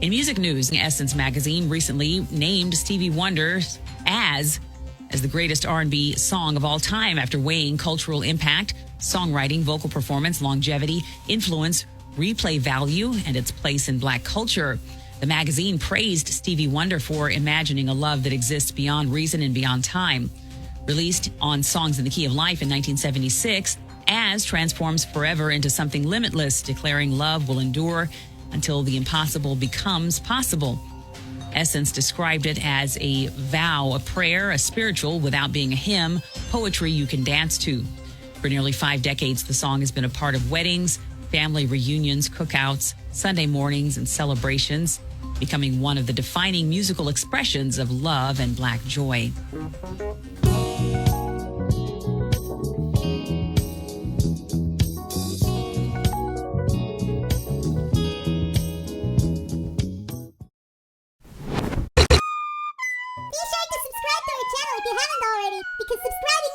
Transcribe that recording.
In music news, Essence magazine recently named Stevie Wonder as the greatest R&B song of all time after weighing cultural impact, songwriting, vocal performance, longevity, influence, replay value, and its place in Black culture. The magazine praised Stevie Wonder for imagining a love that exists beyond reason and beyond time. Released on Songs in the Key of Life in 1976, As transforms forever into something limitless, declaring love will endure until the impossible becomes possible. Essence described it as a vow, a prayer, a spiritual without being a hymn, poetry you can dance to. For nearly 5 decades, the song has been a part of weddings, family reunions, cookouts, Sunday mornings, and celebrations, becoming one of the defining musical expressions of love and Black joy. Be sure to subscribe to our channel if you haven't already, because subscribing